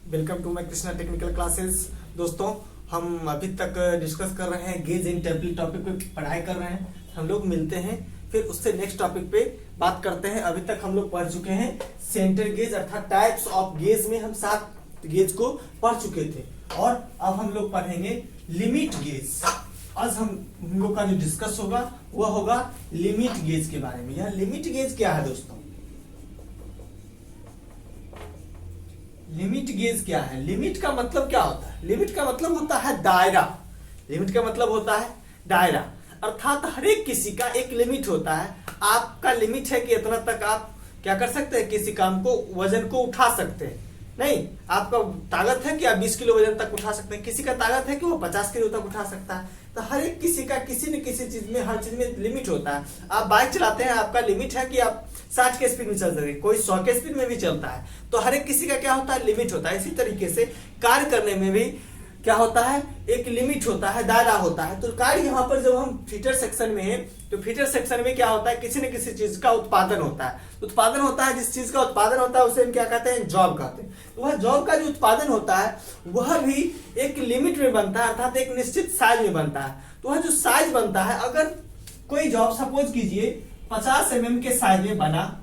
Welcome to my Krishna technical classes. दोस्तों, हम अभी तक डिस्कस कर रहे हैं गेज इन टेम्पलेट टॉपिक पे पढ़ाई कर रहे हैं। हम लोग मिलते हैं फिर उससे नेक्स्ट टॉपिक पे बात करते हैं। अभी तक हम लोग पढ़ चुके हैं सेंटर गेज अर्थात टाइप्स ऑफ गेज में हम 7 गेज को पढ़ चुके थे और अब हम लोग पढ़ेंगे लिमिट गेज। आज हम लोग का जो डिस्कस होगा वह होगा लिमिट गेज के बारे में। यह लिमिट गेज क्या है दोस्तों? लिमिट गेज क्या है? लिमिट का मतलब क्या होता है? लिमिट का मतलब होता है दायरा। लिमिट का मतलब होता है दायरा, अर्थात हर एक किसी का एक लिमिट होता है। आपका लिमिट है कि इतना तक आप क्या कर सकते हैं, किसी काम को वजन को उठा सकते हैं। नहीं, आपका ताकत है कि आप 20 किलो वजन तक उठा सकते हैं, किसी का ताकत है कि वो 50 किलो तक उठा सकता है। तो हर एक किसी का किसी न किसी चीज में, हर चीज में लिमिट होता है। आप बाइक चलाते हैं, आपका लिमिट है कि आप 60 के स्पीड में चल सकते हैं, कोई 100 के स्पीड में भी चलता है। तो हर एक किसी का क्या होता है, लिमिट होता है। इसी तरीके से कार्य करने में भी क्या होता है, एक लिमिट होता है, दायरा होता है। तो कार्य यहाँ पर जब हम फीटर सेक्शन में है तो फीटर सेक्शन में क्या होता है, किसी न किसी चीज का उत्पादन होता है। उत्पादन होता है, जिस चीज का उत्पादन होता है उसे हम क्या कहते हैं, जॉब कहते हैं। तो वह जॉब का जो उत्पादन होता है वह भी एक लिमिट में बनता है, अर्थात एक निश्चित साइज में बनता है। तो वह जो साइज बनता है, अगर कोई जॉब सपोज कीजिए 50 mm के साइज में बना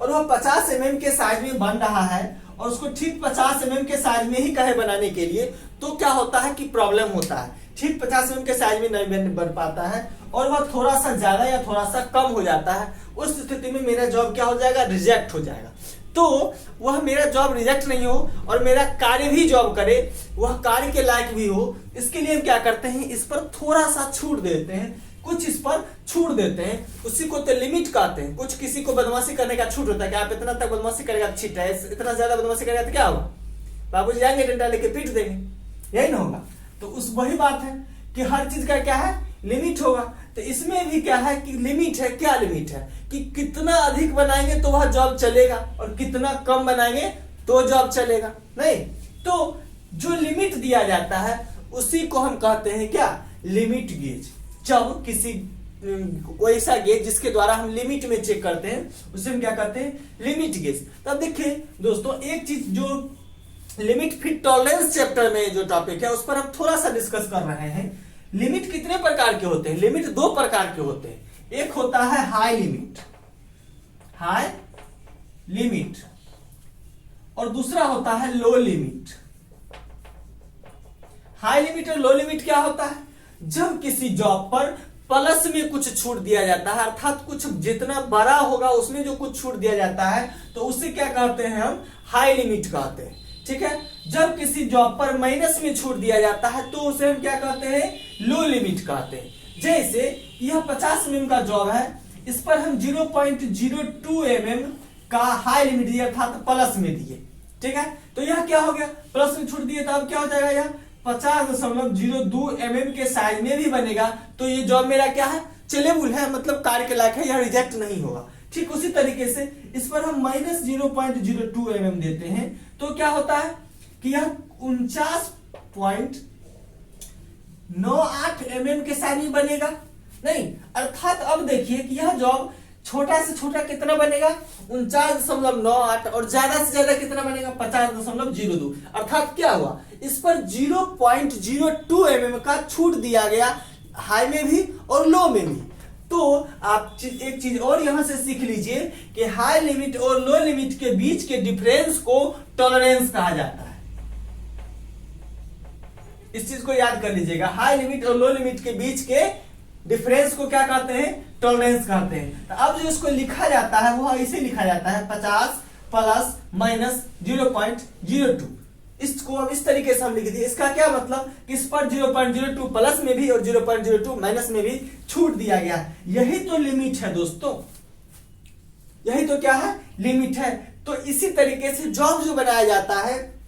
और वह 50 mm के साइज में बन रहा है और उसको ठीक 50 mm के साइज में ही कहे बनाने के लिए, तो क्या होता है कि प्रॉब्लम होता है। ठीक 50 mm के साइज में नहीं बन पाता है और वह थोड़ा सा ज्यादा या थोड़ा सा कम हो जाता है। उस स्थिति में मेरा जॉब क्या हो जाएगा, रिजेक्ट हो जाएगा। तो वह मेरा जॉब रिजेक्ट नहीं हो और मेरा कार्य भी जॉब करे, वह कार्य के लायक भी हो, इसके लिए हम क्या करते हैं, इस पर थोड़ा सा छूट देते हैं, कुछ इस पर छूट देते हैं। उसी को तो लिमिट कहते हैं। कुछ किसी को बदमाशी करने का छूट होता है कि आप इतना तक बदमाशी करेगा ठीक है, इतना ज्यादा बदमाशी करेगा तो क्या होगा, बाबूजी जाएंगे डंडा लेके पीट देंगे, यही ना होगा। तो उस वही बात है कि हर चीज का क्या है, लिमिट होगा। तो इसमें भी क्या है कि लिमिट है। क्या लिमिट है कि कितना अधिक बनाएंगे तो वह जॉब चलेगा और कितना कम बनाएंगे तो जॉब चलेगा नहीं। तो जो लिमिट दिया जाता है उसी को हम कहते हैं क्या, लिमिट गेज। जब किसी वैसा गेज जिसके द्वारा हम लिमिट में चेक करते हैं उसे हम क्या कहते हैं, लिमिट गेज। तब देखिए दोस्तों, एक चीज जो लिमिट फिट टॉलरेंस चैप्टर में जो टॉपिक है उस पर हम थोड़ा सा डिस्कस कर रहे हैं। लिमिट कितने प्रकार के होते हैं? लिमिट 2 प्रकार के होते हैं। एक होता है हाई लिमिट, हाई लिमिट, और दूसरा होता है लो लिमिट। हाई लिमिट और लो लिमिट क्या होता है, जब किसी जॉब पर प्लस में कुछ छूट दिया जाता है, अर्थात कुछ जितना बड़ा होगा उसमें जो कुछ छूट दिया जाता है तो उसे क्या कहते हैं, हम हाई लिमिट कहते हैं। ठीक है। जब किसी जॉब पर माइनस में छूट दिया जाता है तो उसे हम क्या कहते हैं, लो लिमिट कहते हैं। जैसे यह 50 mm का जॉब है, इस पर हम 0.02 mm का हाई लिमिट दिया, अर्थात प्लस में दिए। ठीक है। तो यह क्या हो गया, प्लस में छूट दिए तो अब क्या हो जाएगा, यह 50.02 mm के साइज में भी बनेगा। तो ये जॉब मेरा क्या है, चलेबुल है, मतलब कार्य के लायक है, यह रिजेक्ट नहीं होगा। ठीक उसी तरीके से इस पर हम -0.02 mm देते हैं तो क्या होता है कि यह 49.98 mm के साइज में बनेगा नहीं। अर्थात अब देखिए कि यह जॉब छोटा से छोटा कितना बनेगा, 49.98, और ज्यादा से ज्यादा कितना बनेगा, 50.02। अर्थात क्या हुआ, इस पर 0.02 mm का छूट दिया गया, हाई में भी और लो में भी। तो आप एक चीज और यहां से सीख लीजिए कि हाई लिमिट और लो लिमिट के बीच के डिफरेंस को टॉलरेंस कहा जाता है। इस चीज को याद कर लीजिएगा, हाई लिमिट और लो लिमिट के बीच के डिफरेंस को क्या कहते हैं, टॉलरेंस कहते हैं। तो अब जो इसको लिखा जाता है वो ऐसे लिखा जाता है, 50 प्लस माइनस 0.02। इसको अब इस तरीके से हम लिख दिए। इसका क्या मतलब कि इस पर 0.02 प्लस में भी और 0.02 माइनस में भी छूट दिया गया। यही तो लिमिट है दोस्तों, यही तो क्या है, लिमिट है। तो इसी तरीके से जॉब जो बनाया जाता है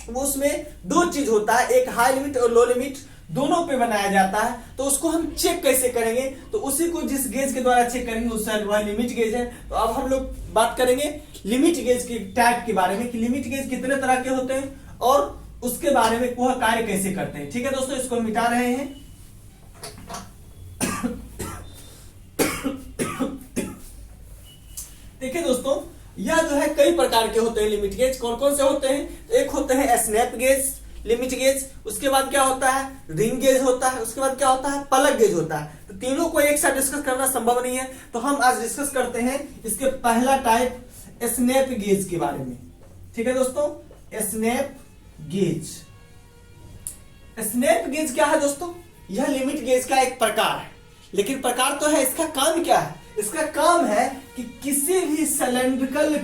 वो उसमें 2 चीज होता है, एक हाई लिमिट और लो लिमिट, दोनों पे बनाया जाता है। तो उसको हम चेक कैसे करेंगे, तो उसी को जिस गेज के द्वारा चेक करेंगे उससे वह लिमिट गेज है। तो अब हम लोग बात करेंगे लिमिट गेज के टाइप के बारे में कि लिमिट गेज कितने तरह के होते हैं और उसके बारे में वह कार्य कैसे करते हैं। ठीक है दोस्तों, इसको हम मिटा रहे हैं। देखिए दोस्तों, यह जो है कई प्रकार के होते हैं लिमिट गेज। कौन कौन से होते हैं? एक होते हैं स्नैप गेज, लिमिट गेज, उसके बाद क्या होता है रिंग गेज होता है, उसके बाद क्या होता है प्लग गेज होता है। तो तीनों को एक साथ डिस्कस करना संभव नहीं है, तो हम आज डिस्कस करते हैं इसके पहला टाइप स्नैप गेज के बारे में। ठीक है दोस्तों, स्नैप गेज। स्नैप गेज क्या है दोस्तों? यह लिमिट गेज का एक प्रकार है, लेकिन प्रकार तो है, इसका काम क्या है? इसका काम है कि किसी भी सिलेंड्रिकल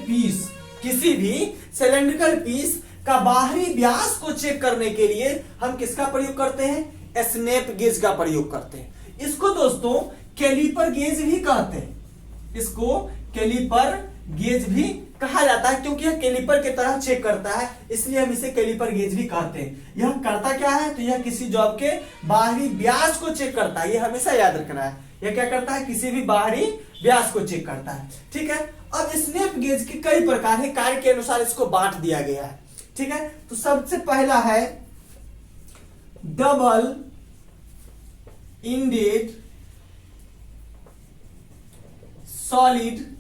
पीस का बाहरी व्यास को चेक करने के लिए हम किसका प्रयोग करते हैं? स्नैप गेज का प्रयोग करते हैं। इसको दोस्तों कैलिपर गेज भी कहते हैं, इसको कैलिपर गेज भी कहा जाता है, क्योंकि यह कैलिपर की तरह चेक करता है, इसलिए हम इसे कैलिपर गेज भी कहते हैं। यह करता क्या है? तो यह किसी जॉब के बाहरी व्यास को चेक करता है, यह हमेशा याद रखना है। यह क्या करता है? किसी भी बाहरी व्यास को चेक करता है। ठीक है, अब स्नैप गेज के कई प्रकार है, कार्य के अनुसार इसको बांट दिया गया है। ठीक है, तो सबसे पहला है double ended solid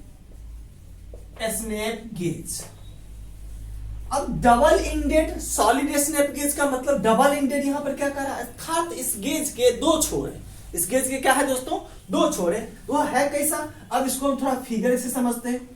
snap gauge. अब double ended solid snap gauge का मतलब, डबल इंडेड यहां पर क्या कर रहा है? अर्थात इस गेज के दो छोर है। इस गेज के क्या है दोस्तों? दो छोर है। वह है कैसा? अब इसको हम थोड़ा फिगर से समझते हैं।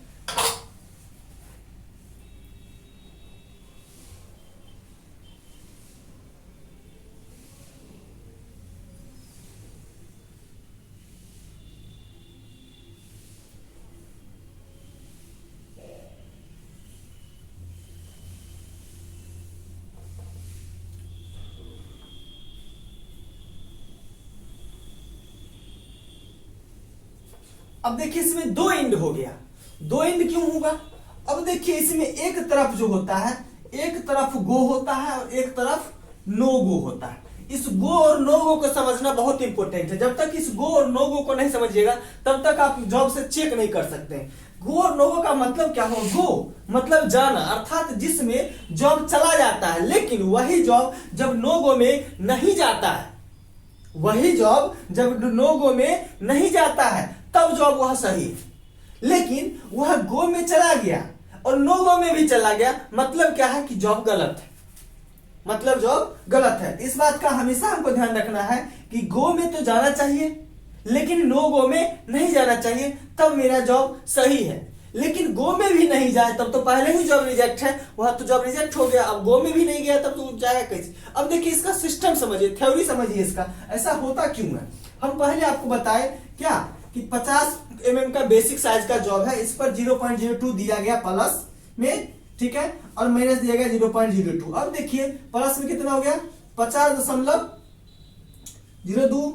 अब देखिए इसमें दो एंड हो गया। दो एंड क्यों होगा? अब देखिए इसमें एक तरफ जो होता है, एक तरफ गो होता है और एक तरफ नो गो होता है। इस गो और नो गो को समझना बहुत इंपॉर्टेंट है। जब तक इस गो और नो गो को नहीं समझिएगा तब तक आप जॉब से चेक नहीं कर सकते। गो और नो गो का मतलब क्या हो? गो मतलब जाना, अर्थात जिसमें जॉब चला जाता है, लेकिन वही जॉब जब नो गो में नहीं जाता है, वही जॉब जब नो गो में नहीं जाता है तब जॉब वह सही है। लेकिन वह गो में चला गया और नो गो में भी चला गया, मतलब क्या है? कि जॉब गलत है, मतलब जॉब गलत है। इस बात का हमेशा हमको ध्यान रखना है कि गो में तो जाना चाहिए लेकिन नो गो में नहीं जाना चाहिए, तब मेरा जॉब सही है। लेकिन गो में भी नहीं जाए तब तो पहले ही जॉब रिजेक्ट है, वह तो जॉब रिजेक्ट हो गया। अब गो में भी नहीं गया तब तो जाएगा कैसे? अब देखिए इसका सिस्टम समझिए, थ्योरी समझिए इसका, ऐसा होता क्यों है। हम पहले आपको बताए क्या कि 50 mm का बेसिक साइज का जॉब है, इस पर 0.02 दिया गया प्लस में, ठीक है, और माइनस दिया गया 0.02। अब देखिए प्लस में कितना हो गया? 50.02।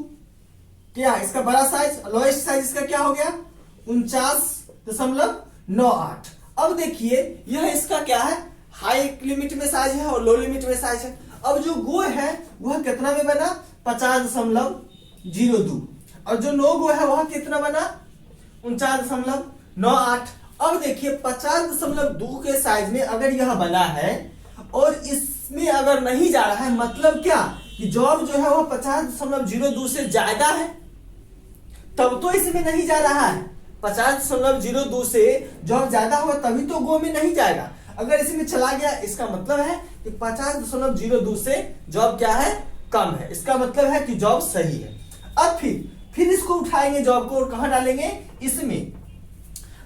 क्या इसका बड़ा साइज, लोएस्ट साइज इसका क्या हो गया? 49.98। अब देखिए यह इसका क्या है? हाई लिमिट में साइज है और लो लिमिट में साइज है। अब जो गो है वह कितना में बना? 50.02, और जो नो गो है वह कितना बना? 49.98। अब देखिए 50.2 के साइज में अगर यह बना है और इसमें अगर नहीं जा रहा है, मतलब क्या कि जॉब जो है वह 50.02 से ज्यादा है, तब तो इसमें नहीं जा रहा है। 50.02 से जॉब ज्यादा होगा तभी तो गो में नहीं जाएगा। अगर इसमें चला गया, इसका मतलब है कि 50.02 से जॉब क्या है? कम है। इसका मतलब है कि जॉब सही है। अब फिर इसको उठाएंगे जॉब को और कहां डालेंगे? इसमें।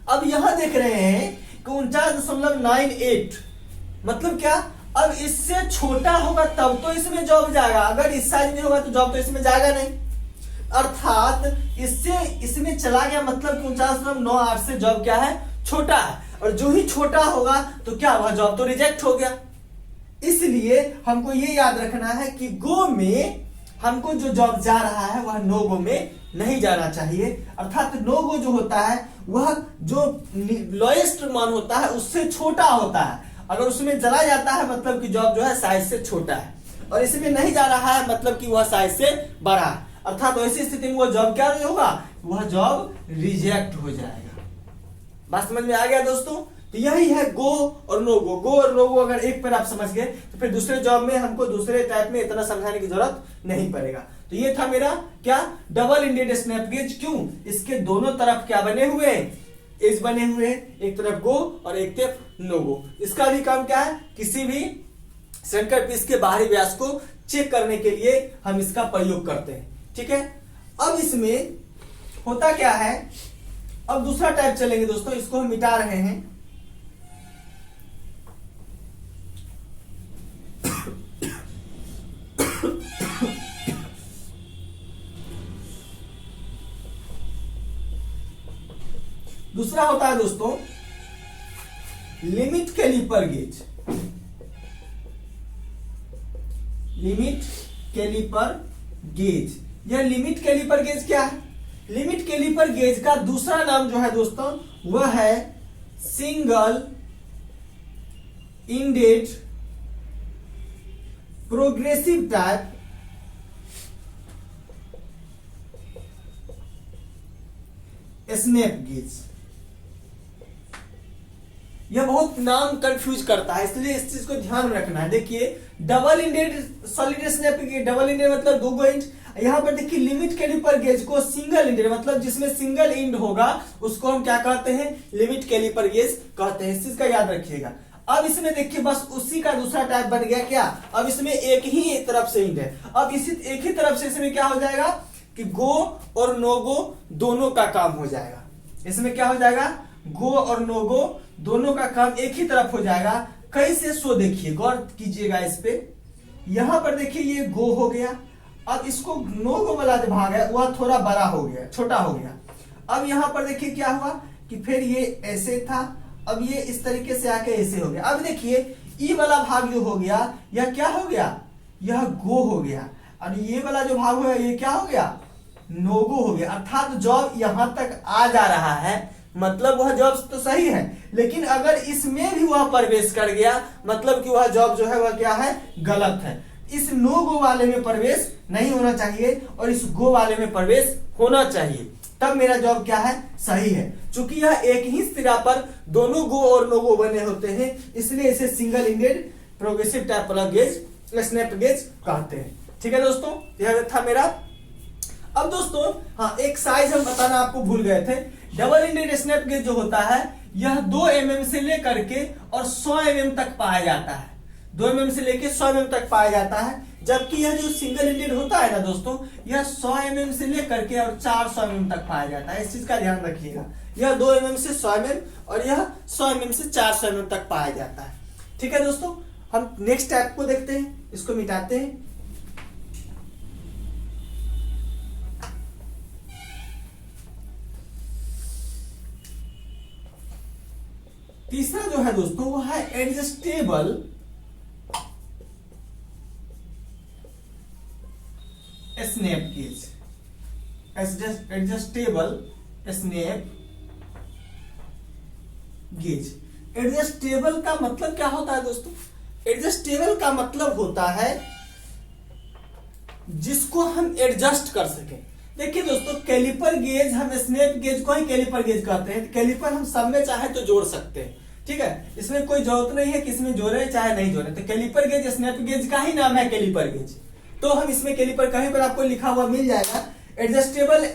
अब यहां देख रहे हैं कि 49.98, मतलब क्या? अब इससे छोटा होगा तब तो इसमें जॉब जाएगा, अगर इस साइज में होगा तो जॉब तो इसमें जाएगा नहीं। अर्थात इससे इसमें चला गया, मतलब कि 49.98 से जॉब क्या है? छोटा है, और जो ही छोटा होगा तो क्या हुआ? जॉब तो रिजेक्ट हो गया। इसलिए हमको ये याद रखना है कि गो में हमको जो जॉब जा रहा है वह नो गो में नहीं जाना चाहिए। अर्थात नो गो जो होता है वह जो लोएस्ट मान होता है उससे छोटा होता है। अगर उसमें चला जाता है मतलब कि जॉब जो है साइज से छोटा है, और इसमें नहीं जा रहा है मतलब कि वह साइज से बड़ा है। अर्थात वैसी स्थिति में वह जॉब क्या नहीं होगा? वह जॉब रिजेक्ट हो जाएगा। बात समझ में आ गया दोस्तों? तो यही है गो और नो गो। गो और नो गो अगर एक पर आप समझ गए तो फिर दूसरे जॉब में हमको दूसरे टाइप में इतना समझाने की जरूरत नहीं पड़ेगा। तो ये था मेरा क्या? Double ended snap gauge. क्यों? इसके दोनों तरफ क्या बने हुए? एज बने हुए हैं, एक तरफ गो और एक तरफ नो गो। इसका भी काम क्या है, किसी भी सेंटर पीस के बाहरी व्यास को चेक करने के लिए हम इसका प्रयोग करते हैं। ठीक है, अब इसमें होता क्या है, अब दूसरा टाइप चलेंगे दोस्तों, इसको हम मिटा रहे हैं। दूसरा होता है दोस्तों limit caliper gauge. Limit caliper gauge, यह लिमिट कैलिपर गेज क्या है, लिमिट कैलिपर गेज का दूसरा नाम जो है दोस्तों वह है single ended progressive type snap gauge. यह बहुत नाम कंफ्यूज करता है, इसलिए इस चीज को ध्यान में रखना है। देखिए double ended solid snap gauge, double ended मतलब दो इंच। यहां पर देखिए लिमिट कैलिपर गेज को सिंगल इंडेड मतलब जिसमें सिंगल इंड होगा उसको हम क्या कहते हैं, लिमिट कैलिपर गेज कहते हैं। इस चीज का याद रखिएगा। अब इसमें देखिए बस उसी का दूसरा टाइप बन गया क्या, अब इसमें एक ही तरफ से इंड है। अब इसी एक ही तरफ से इसमें क्या हो जाएगा कि गो और नो गो दोनों का काम हो जाएगा। इसमें क्या हो जाएगा, गो और नो गो दोनों का काम एक ही तरफ हो जाएगा। कैसे, सो देखिए गौर कीजिएगा इस पे। यहां पर देखिए ये गो हो गया, अब इसको नो गो वाला जो भाग है वह थोड़ा बड़ा हो गया, छोटा हो गया। अब यहां पर देखिए क्या हुआ कि फिर ये ऐसे था, अब ये इस तरीके से आके ऐसे हो गया। अब देखिए ई वाला भाग जो हो गया यह क्या हो गया, यह गो हो गया, और ये वाला जो भाग हो ये क्या हो गया, नोगो हो गया। अर्थात जॉब यहां तक आ जा रहा है, मतलब वह जॉब तो सही है, लेकिन अगर इसमें भी वह प्रवेश कर गया मतलब कि वह जॉब जो है वह क्या है, गलत है। इस नो गो वाले में प्रवेश नहीं होना चाहिए और इस गो वाले में प्रवेश होना चाहिए, तब मेरा जॉब क्या है, सही है। चूंकि यह एक ही सिरा पर दोनों गो और नो गो बने होते हैं, इसलिए इसे सिंगल इंडेड प्रोग्रेसिव टाइप वाला गेज स्नैप गेज कहते हैं। ठीक है दोस्तों, यह था मेरा। अब दोस्तों हाँ, एक साइज हम बताना आपको भूल गए थे। डबल इंडेड स्नैप गेज जो होता है यह 2 mm से लेकर के और 100 mm तक पाया जाता है। 2 mm से लेकर 100 mm तक पाया जाता है, जबकि यह जो सिंगल इंडेड होता है ना दोस्तों, यह 100 mm से लेकर के और 400 mm तक पाया जाता है। इस चीज का ध्यान रखिएगा, यह 2 mm से 100 mm और यह 100 mm से 400 mm तक पाया जाता है। ठीक है दोस्तों, हम नेक्स्ट टाइप को देखते हैं, इसको मिटाते हैं। तीसरा जो है दोस्तों वो है adjustable snap gauge. Adjustable snap gauge. Adjustable का मतलब क्या होता है दोस्तों, एडजस्टेबल का मतलब होता है जिसको हम एडजस्ट कर सके। देखिए दोस्तों कैलिपर गेज, हम स्नैप गेज को ही कैलिपर गेज कहते हैं। कैलिपर हम सब में चाहे तो जोड़ सकते हैं, ठीक है, इसमें कोई जरूरत नहीं है कि इसमें जोड़े चाहे नहीं जोड़े। तो कैलिपर गेज स्नैप गेज का ही नाम है कैलिपर गेज, तो हम इसमें कैलिपर कहीं पर आपको लिखा हुआ मिल जाएगा एडजस्टेबल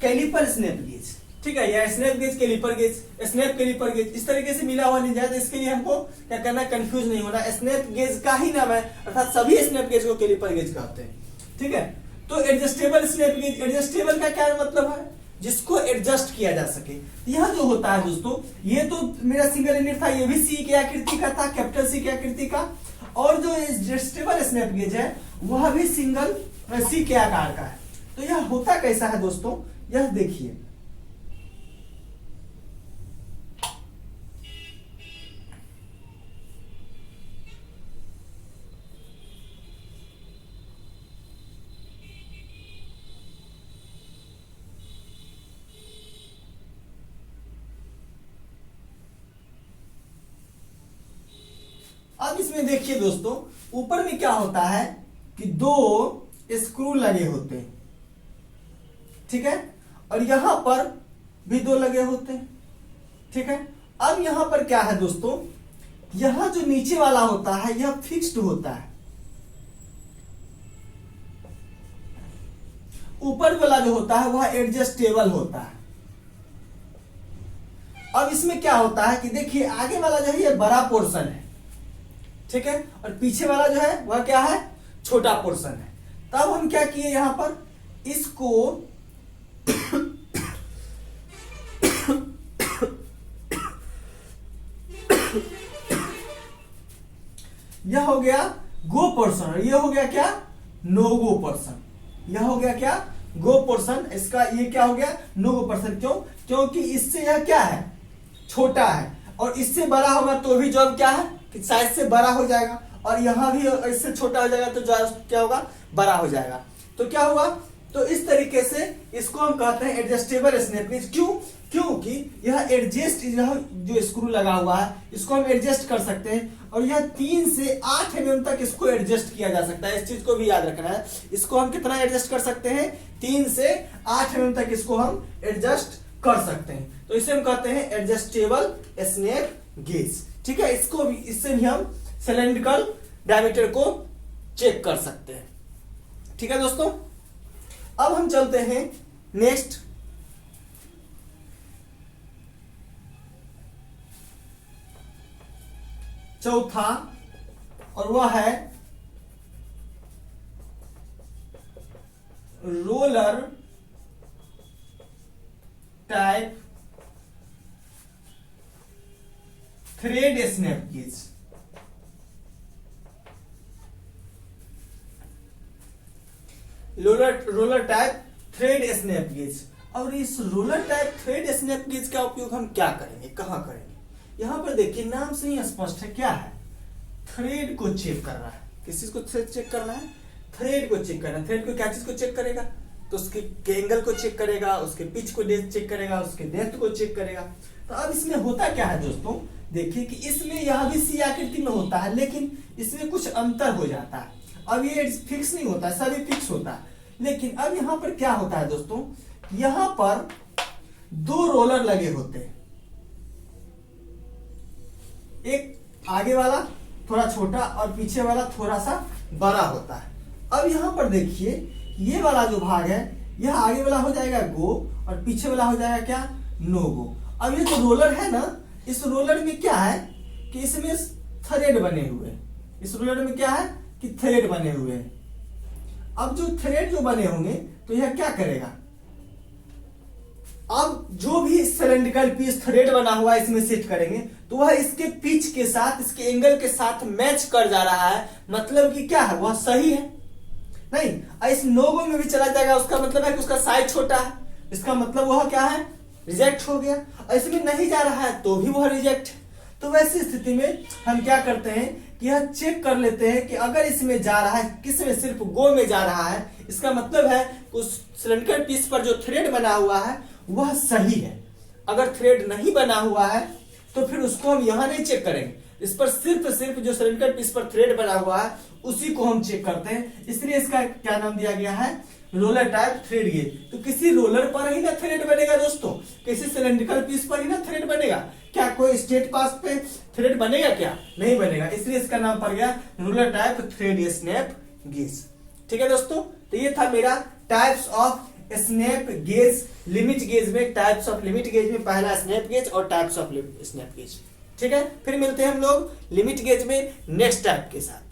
कैलिपर स्नैप गेज। ठीक है, या snap gauge caliper gauge, snap caliper gauge, इस तरीके से मिला हुआ नहीं जाए, तो इसके लिए हमको क्या करना, कंफ्यूज नहीं होना। स्नैप गेज का ही नाम है, अर्थात सभी स्नैप गेज को कैलिपर गेज कहते हैं। ठीक है, तो एडजस्टेबल स्नैप गेज, एडजस्टेबल का क्या मतलब है, जिसको एडजस्ट किया जा सके। यह जो होता है दोस्तों, ये तो मेरा सिंगल इंडेड था, ये भी सी की आकृति का था, कैपिटल सी की आकृति का, और जो एडजस्टेबल स्नैप गेज है वह भी सिंगल सी के आकार का है। तो यह होता कैसा है दोस्तों, यह देखिए। अब इसमें देखिए दोस्तों, ऊपर में क्या होता है कि 2 स्क्रू लगे होते हैं, ठीक है, और यहां पर भी 2 लगे होते हैं। ठीक है, अब यहां पर क्या है दोस्तों, यहां जो नीचे वाला होता है यह फिक्स्ड होता है, ऊपर वाला जो होता है वह एडजस्टेबल होता है। अब इसमें क्या होता है कि देखिए आगे वाला जो है ये बड़ा पोर्शन है, ठीक है, और पीछे वाला जो है वह क्या है, छोटा पोर्शन है। तब हम क्या किए यहां पर, इसको यह हो गया गो पोर्शन और यह हो गया क्या, नो गो पोर्शन। यह हो गया क्या, गो पोर्शन, इसका ये क्या हो गया, नो गो पोर्शन। क्यों, क्योंकि इससे यह क्या है, छोटा है, और इससे बड़ा होगा तो भी जॉब क्या है कि साइज से बड़ा हो जाएगा, और यहां भी इससे छोटा हो जाएगा तो जॉब क्या होगा, बड़ा हो जाएगा। तो क्या हुआ, तो इस तरीके से इसको हम कहते हैं एडजस्टेबल स्नैप गेज। क्यों, क्योंकि यह एडजस्ट, यह जो स्क्रू लगा हुआ है इसको हम एडजस्ट कर सकते हैं, और यह 3 से 8 mm तक इसको एडजस्ट किया जा सकता है। इस चीज को भी याद रखना है, इसको हम कितना एडजस्ट कर सकते हैं, 3 से 8 mm तक इसको हम एडजस्ट कर सकते हैं। तो इसे हम कहते हैं एडजस्टेबल स्नैप गेज, ठीक है। इसको भी, इससे भी हम सिलेंड्रिकल डायमीटर को चेक कर सकते हैं, ठीक है दोस्तों। अब हम चलते हैं नेक्स्ट, चौथा, और वह है roller type thread snap gauge. Roller type thread snap gauge. और इस roller type thread snap gauge का उपयोग हम क्या करेंगे, कहां करेंगे, यहां पर देखिए नाम से ही स्पष्ट है, क्या है, थ्रेड को चेक कर रहा है। किस चीज को थ्रेड चेक करना है, थ्रेड को चेक करना है। थ्रेड को क्या चीज को चेक करेगा, तो उसके एंगल को चेक करेगा, उसके पिच को चेक करेगा, उसके डेप्थ को चेक करेगा। तो अब इसमें होता क्या है दोस्तों, देखिए कि इसमें यह भी सी आकृति में होता है, लेकिन इसमें कुछ अंतर हो जाता है। अब ये फिक्स नहीं होता है, सभी फिक्स होता है, लेकिन अब यहां पर क्या होता है दोस्तों, यहां पर 2 रोलर लगे होते हैं, एक आगे वाला थोड़ा छोटा और पीछे वाला थोड़ा सा बड़ा होता है। अब यहां पर देखिए ये वाला जो भाग है, यह आगे वाला हो जाएगा गो और पीछे वाला हो जाएगा क्या, नो गो। अब ये जो रोलर है ना, इस रोलर में क्या है कि इसमें थ्रेड बने हुए हैं, इस रोलर में क्या है कि थ्रेड बने हुए हैं। अब जो थ्रेड जो बने होंगे तो यह क्या करेगा, अब जो भी सिलेंड्रिकल पीस थ्रेड बना हुआ है इसमें सेट करेंगे तो वह इसके पिच के साथ, इसके एंगल के साथ मैच कर जा रहा है, मतलब कि क्या है, वह सही है। नहीं, इस नोगो में भी चला जाएगा, उसका मतलब है कि उसका साइज छोटा है, इसका मतलब वह क्या है, रिजेक्ट हो गया। और इसमें नहीं जा रहा है तो भी वह रिजेक्ट है। तो वैसी स्थिति में हम क्या करते हैं कि यह चेक कर लेते हैं कि अगर इसमें जा रहा है, किसमें, सिर्फ गो में जा रहा है, इसका मतलब है उस सिलेंडर पीस पर जो थ्रेड बना हुआ है वह सही है। अगर थ्रेड नहीं बना हुआ है तो फिर उसको हम यहां नहीं चेक करेंगे, इस पर सिर्फ जो सिलेंडर पीस पर थ्रेड बना हुआ है उसी को हम चेक करते हैं। इसलिए इसका क्या नाम दिया गया है, रोलर टाइप थ्रेड गेज। तो किसी रोलर पर ही ना थ्रेड बनेगा दोस्तों, किसी सिलेंड्रिकल पीस पर ही ना थ्रेड बनेगा। क्या कोई स्ट्रेट पास पे थ्रेड बनेगा, क्या नहीं बनेगा, इसलिए इसका नाम पड़ गया roller type thread snap gauge. ठीक है दोस्तों, तो ये था मेरा types of snap gauge. Limit gauge में, टाइप्स ऑफ लिमिट गेज में पहला स्नैप गेज और टाइप्स ऑफ स्नैप गेज। ठीक है, फिर मिलते हैं हम लोग लिमिट गेज में नेक्स्ट टाइप के साथ।